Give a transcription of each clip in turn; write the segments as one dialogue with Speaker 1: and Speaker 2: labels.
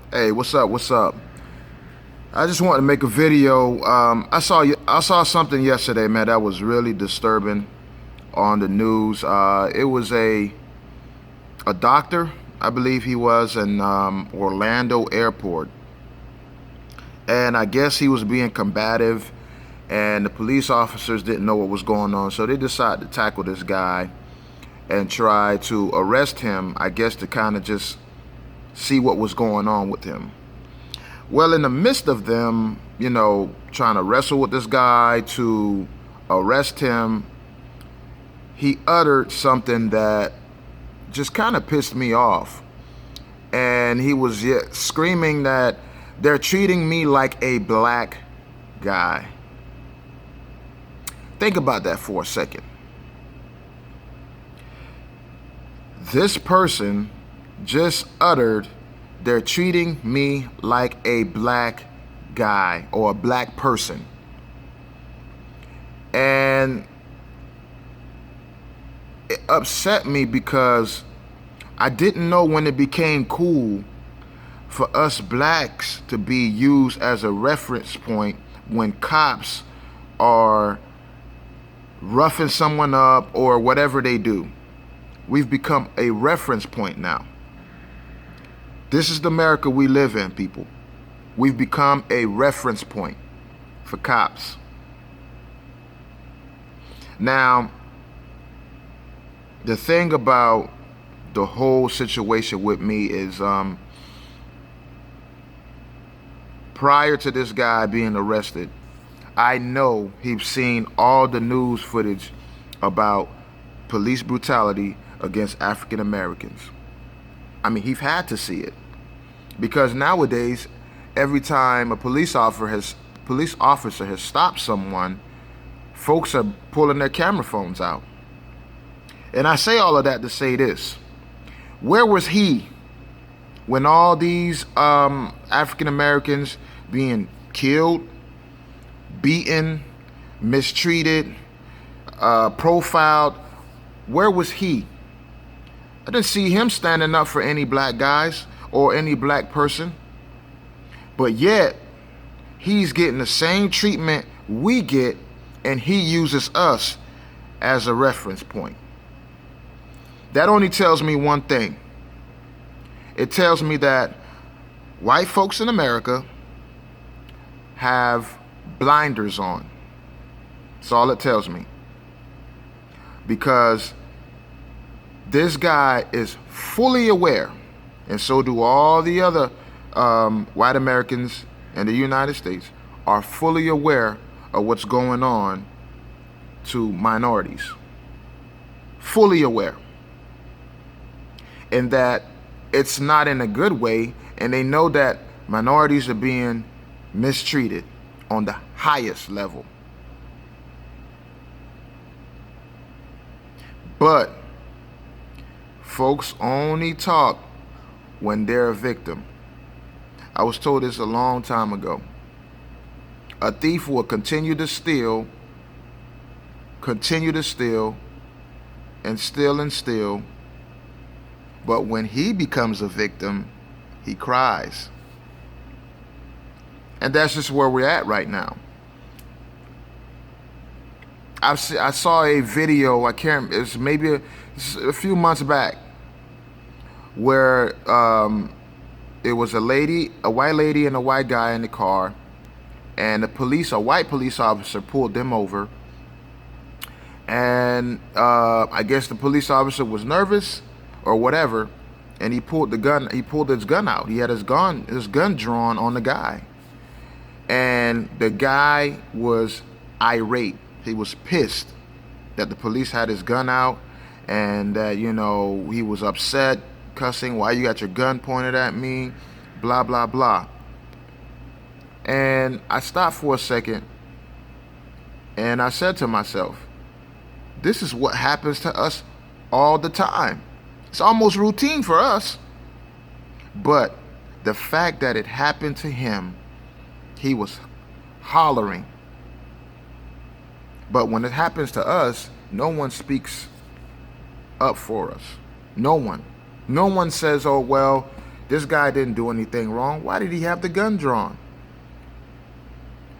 Speaker 1: Hey, what's up? What's up? I just wanted to make a video. I saw something yesterday, man, that was really disturbing on the news. It was a doctor, I believe he was in Orlando Airport, and I guess he was being combative, and the police officers didn't know what was going on, so they decided to tackle this guy and try to arrest him. I guess to kind of just see what was going on with him. Well, in the midst of them, trying to wrestle with this guy to arrest him, he uttered something that just kind of pissed me off. And he was screaming that they're treating me like a black guy. Think about that for a second. This person just uttered, they're treating me like a black guy or a black person. And it upset me because I didn't know when it became cool for us blacks to be used as a reference point when cops are roughing someone up or whatever they do. We've become a reference point now. This is the America we live in, people. We've become a reference point for cops. Now, the thing about the whole situation with me is prior to this guy being arrested, I know he's seen all the news footage about police brutality against African Americans. I mean, he's had to see it because nowadays, every time a police officer has stopped someone, folks are pulling their camera phones out. And I say all of that to say this: where was he when all these African Americans being killed, beaten, mistreated, profiled? Where was he? I didn't see him standing up for any black guys or any black person. But yet, he's getting the same treatment we get, and he uses us as a reference point. That only tells me one thing. It tells me that white folks in America have blinders on. That's all it tells me. Because this guy is fully aware, and so do all the other white Americans in the United States, are fully aware of what's going on to minorities. Fully aware. And that it's not in a good way, and they know that minorities are being mistreated on the highest level. But folks only talk when they're a victim. I was told this a long time ago. A thief will continue to steal, and steal. But when he becomes a victim, he cries. And that's just where we're at right now. I saw a video, it's maybe a few months back, where it was a white lady and a white guy in the car, and a white police officer pulled them over, and I guess the police officer was nervous or whatever, and he pulled his gun out. He had his gun drawn on the guy, and the guy was irate. He was pissed that the police had his gun out, and that, he was upset, cussing, "Why you got your gun pointed at me?" Blah, blah, blah. And I stopped for a second, and I said to myself, this is what happens to us all the time. It's almost routine for us. But the fact that it happened to him, he was hollering. But when it happens to us, no one speaks up for us. No one. No one says, oh, well, This guy didn't do anything wrong. Why did he have the gun drawn?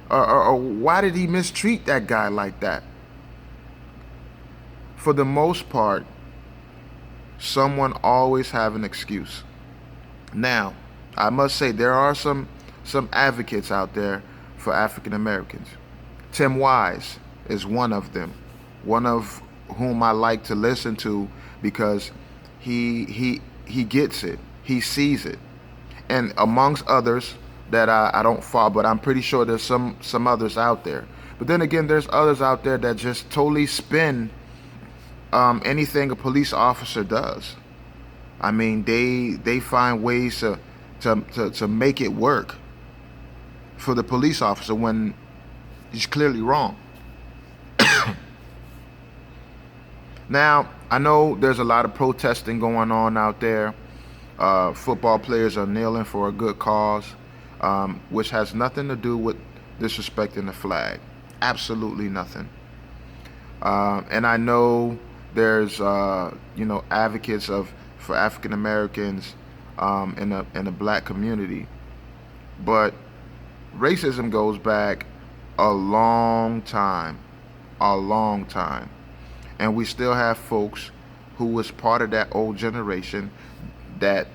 Speaker 1: Or why did he mistreat that guy like that? For the most part, someone always have an excuse. Now, I must say there are some advocates out there for African Americans. Tim Wise is one of them, one of whom I like to listen to because he gets it, he sees it, and amongst others that I don't follow, but I'm pretty sure there's some others out there. But then again, there's others out there that just totally spin anything a police officer does. I mean, they find ways to make it work for the police officer when he's clearly wrong. Now, I know there's a lot of protesting going on out there. Football players are kneeling for a good cause, which has nothing to do with disrespecting the flag. Absolutely nothing. And I know there's advocates for African Americans in the black community, but racism goes back a long time, and we still have folks who was part of that old generation that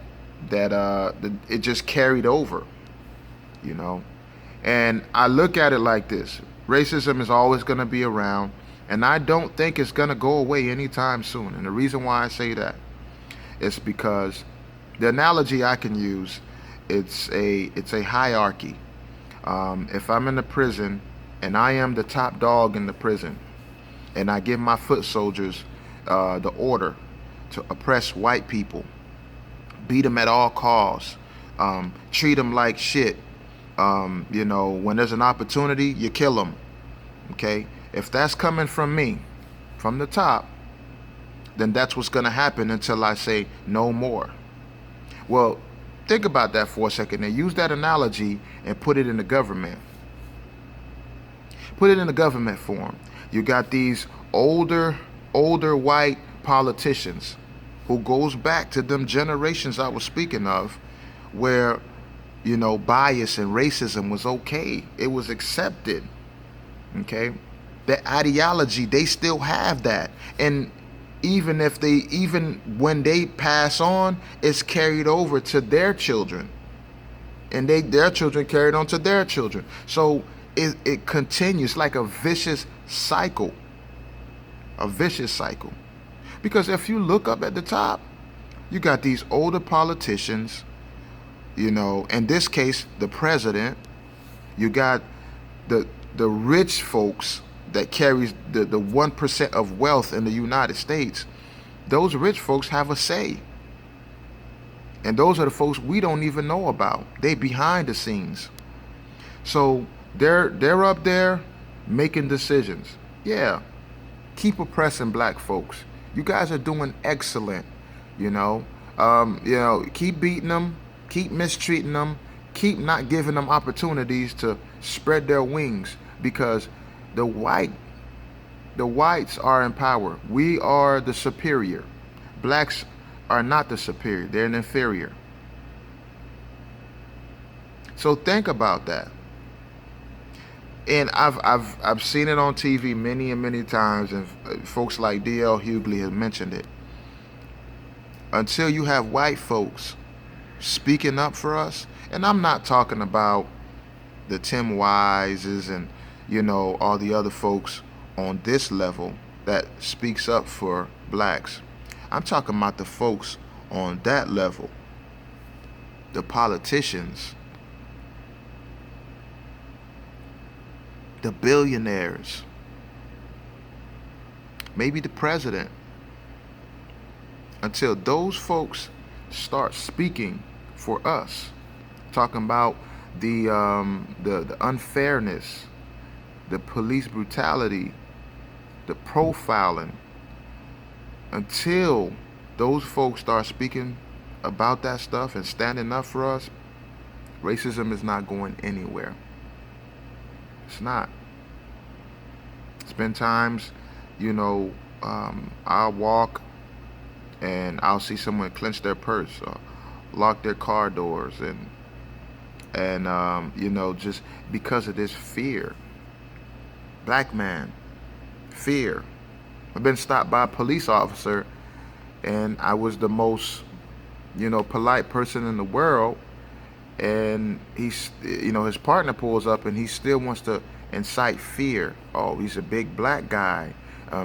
Speaker 1: it just carried over, you know. And I look at it like this: racism is always going to be around, and I don't think it's going to go away anytime soon. And the reason why I say that is because the analogy I can use, it's a hierarchy. If I'm in the prison and I am the top dog in the prison, and I give my foot soldiers the order to oppress white people, beat them at all costs, treat them like shit. When there's an opportunity, you kill them. Okay? If that's coming from me, from the top, then that's what's going to happen until I say no more. Well, think about that for a second and use that analogy and put it in the government. Put it in the government form. You got these older white politicians who goes back to them generations I was speaking of, where, bias and racism was okay. It was accepted. Okay? The ideology, they still have that. And even when they pass on, it's carried over to their children. And their children carried on to their children. So it continues like a vicious cycle. A vicious cycle. Because if you look up at the top, you got these older politicians, in this case, the president. You got the rich folks that carries the 1% of wealth in the United States. Those rich folks have a say. And those are the folks we don't even know about. They behind the scenes. So they're up there making decisions. Yeah, keep oppressing black folks. You guys are doing excellent. Keep beating them, keep mistreating them, keep not giving them opportunities to spread their wings, because the whites are in power. We are the superior. Blacks are not the superior. They're an inferior. So think about that. And I've seen it on TV many and many times, and folks like D.L. Hughley have mentioned it. Until you have white folks speaking up for us, and I'm not talking about the Tim Wises and all the other folks on this level that speaks up for blacks. I'm talking about the folks on that level, the politicians, the billionaires, maybe the president. Until those folks start speaking for us, talking about the unfairness, the police brutality, the profiling, until those folks start speaking about that stuff and standing up for us, racism is not going anywhere. It's not. It's been times, I'll walk and I'll see someone clench their purse, lock their car doors, and you know, just because of this fear. Black man, fear. I've been stopped by a police officer, and I was the most, you know, polite person in the world, and he's, you know, his partner pulls up and he still wants to incite fear. Oh, he's a big black guy.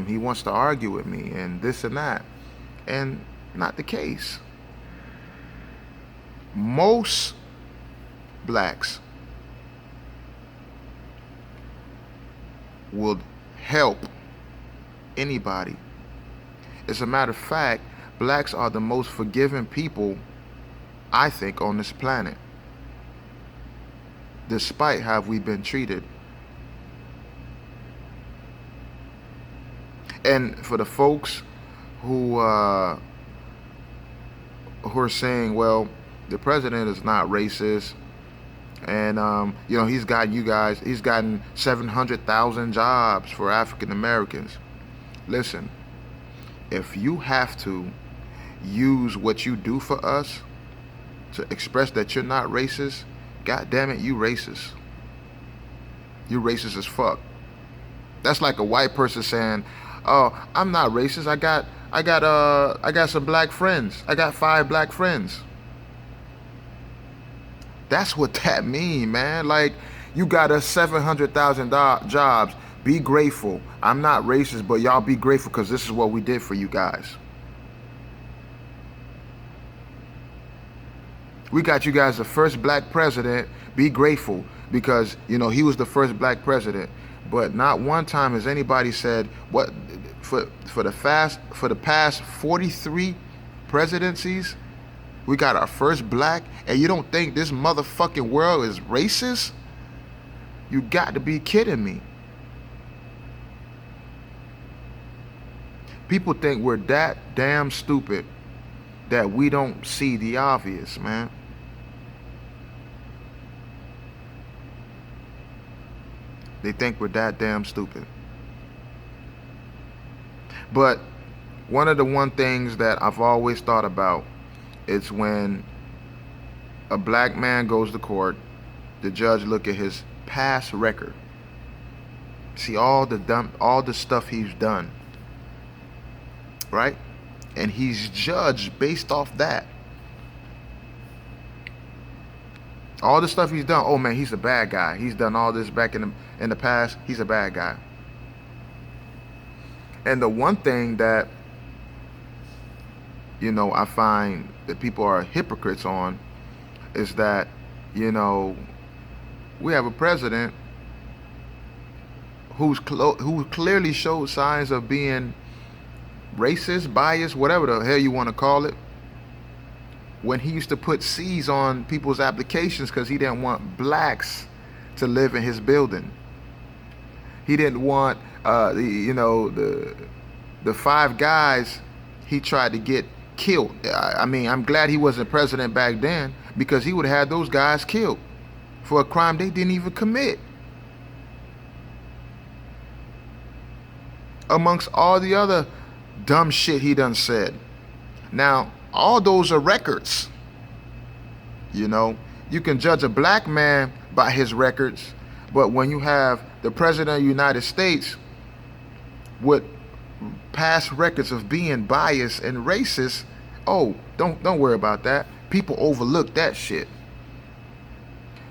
Speaker 1: He wants to argue with me and this and that. And not the case. Most blacks will help anybody. As a matter of fact, blacks are the most forgiving people, I think, on this planet, despite how we've been treated. And for the folks who are saying, well, the president is not racist, and you know, he's gotten 700,000 jobs for African Americans. Listen, if you have to use what you do for us to express that you're not racist, God damn it, you racist. You racist as fuck. That's like a white person saying, "Oh, I'm not racist. I got some black friends. I got 5 black friends." That's what that mean, man. Like, you got us 700,000 jobs. Be grateful. I'm not racist, but y'all be grateful because this is what we did for you guys. We got you guys the first black president. Be grateful because, you know, he was the first black president. But not one time has anybody said what for the past 43 presidencies, we got our first black, and you don't think this motherfucking world is racist? You got to be kidding me. People think we're that damn stupid that we don't see the obvious, man. They think we're that damn stupid. But one of the things that I've always thought about is when a black man goes to court, the judge look at his past record, see all the stuff he's done, right? And he's judged based off that. All the stuff he's done. Oh man, he's a bad guy. He's done all this back in the past. He's a bad guy. And the one thing that, you know, I find that people are hypocrites on is that, you know, we have a president who clearly showed signs of being racist, biased, whatever the hell you want to call it, when he used to put C's on people's applications because he didn't want blacks to live in his building. He didn't want, the 5 guys he tried to get killed. I mean, I'm glad he wasn't president back then, because he would have had those guys killed for a crime they didn't even commit. Amongst all the other dumb shit he done said. Now, all those are records. You know, you can judge a black man by his records, but when you have the president of the United States with past records of being biased and racist, oh, don't worry about that. People overlook that shit.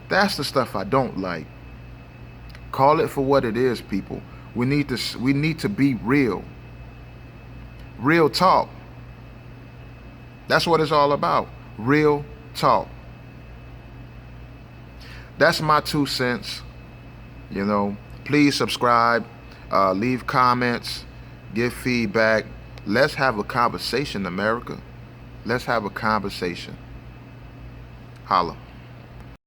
Speaker 1: That's the stuff I don't like. Call it for what it is, people. We need to be real. Real talk. That's what it's all about. Real talk. That's my 2 cents. You know, please subscribe, leave comments, give feedback. Let's have a conversation, America. Let's have a conversation. Holla.